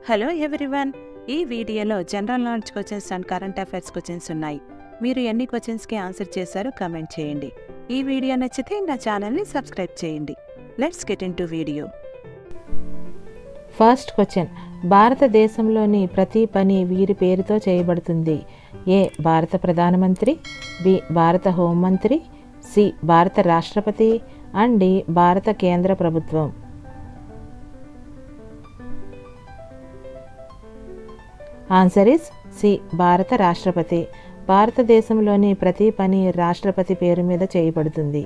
Hello everyone, ఈ వీడియోలో general knowledge questions and current affairs questions ఉన్నాయి. మీరు ఎన్ని క్వశ్చన్స్కి ఆన్సర్ చేశారో కామెంట్ చేయండి. ఈ వీడియో నచ్చితే నా ఛానల్ని సబ్స్క్రైబ్ చేయండి. Let's get in to video. First question, భారతదేశంలోని ప్రతి పని వీరి పేరుతో చేయబడుతుంది. ఏ భారత ప్రధానమంత్రి, బి భారత హోంమంత్రి, సి భారత రాష్ట్రపతి అండ్ డి భారత కేంద్ర ప్రభుత్వం. ఆన్సర్ ఇస్ సి భారత రాష్ట్రపతి. భారతదేశంలోని ప్రతి పని రాష్ట్రపతి పేరు మీద చేయబడుతుంది.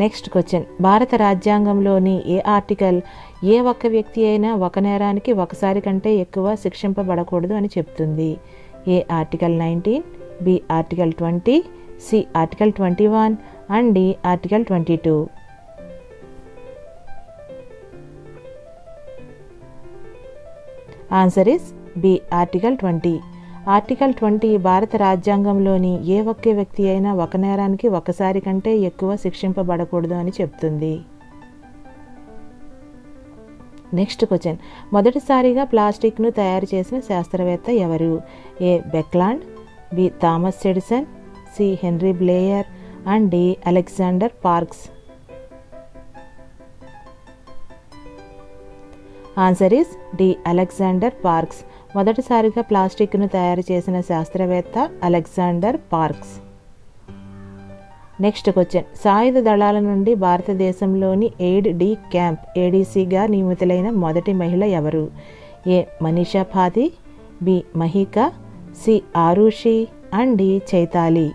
నెక్స్ట్ క్వశ్చన్, భారత రాజ్యాంగంలోని ఏ ఆర్టికల్ ఏ ఒక్క వ్యక్తి అయినా ఒక నేరానికి ఒకసారి కంటే ఎక్కువ శిక్షింపబడకూడదు అని చెప్తుంది? A article 19, B article 20, C article 21 and D article 22. Answer is B article 20. Article 20 భారత రాజ్యాంగంలోని ఏ ఒక్క వ్యక్తి అయినా ఒక నేరానికి ఒకసారి కంటే ఎక్కువ శిక్షింపబడకూడదు అని చెప్తుంది. నెక్స్ట్ క్వశ్చన్, మొదటిసారిగా ప్లాస్టిక్ను తయారు చేసిన శాస్త్రవేత్త ఎవరు? A Baekeland, B Thomas Edison, C Henry Blair and D Alexander Parkes. Answer is D Alexander Parkes. మొదటిసారిగా ప్లాస్టిక్ను తయారు చేసిన శాస్త్రవేత్త అలెగ్జాండర్ పార్క్స్. నెక్స్ట్ క్వశ్చన్, సాయుధ దళాల నుండి భారతదేశంలోని ఎయిడ్ డి క్యాంప్ ఏడీసీగా నియమితులైన మొదటి మహిళ ఎవరు? A Manisha Padhi, B Mahika, C Arushi and D Chaitali.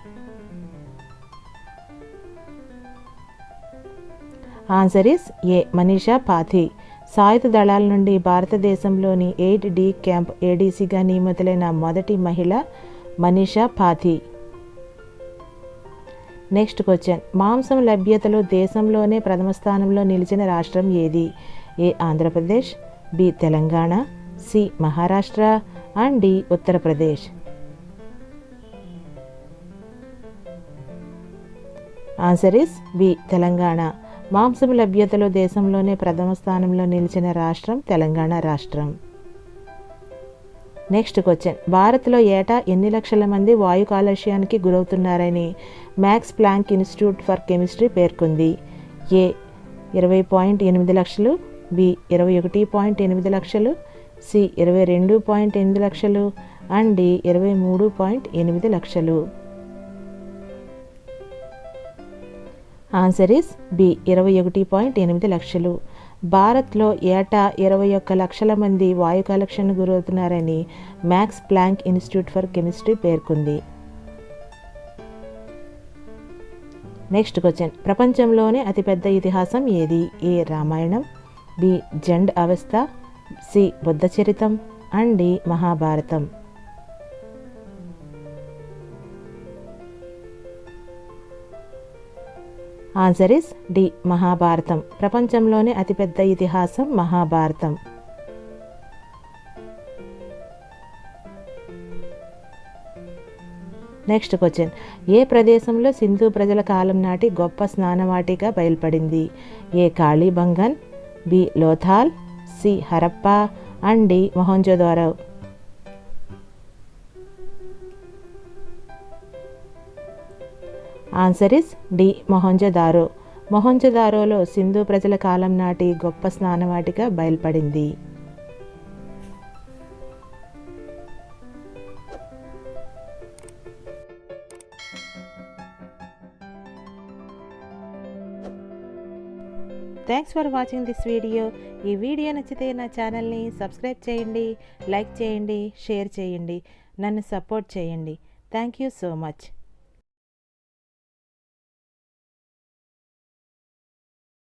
Answer is A Manisha Padhi. సాయుధ దళాల నుండి భారతదేశంలోని ఎయిడ్ డి క్యాంప్ ఏడీసీగా నియమితులైన మొదటి మహిళ మనీషా పాధి. నెక్స్ట్ క్వశ్చన్, మాంసం లభ్యతలో దేశంలోనే ప్రథమ స్థానంలో నిలిచిన రాష్ట్రం ఏది? A Andhra Pradesh, B Telangana, C Maharashtra and D Uttar Pradesh. Answer is B Telangana. మాంసం లభ్యతలో దేశంలోనే ప్రథమ స్థానంలో నిలిచిన రాష్ట్రం తెలంగాణ రాష్ట్రం. నెక్స్ట్ క్వశ్చన్, భారత్లో ఏటా ఎన్ని లక్షల మంది వాయు కాలుష్యానికి గురవుతున్నారని Max Planck Institute for Chemistry పేర్కొంది? ఏ 20.8 లక్షలు, బి 21.8 లక్షలు, సి 22.8 లక్షలు అండ్ డి 23.8 లక్షలు. ఆన్సర్ ఇస్ బి 21.8 లక్షలు. భారత్లో ఏటా 21 లక్షల మంది వాయు కాలుష్యానికి గురవుతున్నారని Max Planck Institute for Chemistry పేర్కొంది. నెక్స్ట్ క్వశ్చన్, ప్రపంచంలోనే అతిపెద్ద ఇతిహాసం ఏది? ఏ రామాయణం, బి జండ్ అవస్థ, C Buddha Charitam and D Mahabharatam. Answer is D Mahabharatam. ప్రపంచంలోనే అతిపెద్ద ఇతిహాసం మహాభారతం. నెక్స్ట్ క్వశ్చన్, ఏ ప్రదేశంలో సింధు ప్రజల కాలం నాటి గొప్ప స్నానవాటిగా బయలుపడింది? A Kalibangan, B Lothal, C Harappa and D Mohenjodaro. Answer is D Mohenjodaro. మొహంజోదారోలో సింధు ప్రజల కాలం నాటి గొప్ప స్నానవాటిగా బయలుపడింది. Thanks for watching this video. ఈ వీడియో నచ్చితే నా ఛానల్ని సబ్స్క్రైబ్ చేయండి, లైక్ చేయండి, షేర్ చేయండి, నన్ను సపోర్ట్ చేయండి. Thank you so much.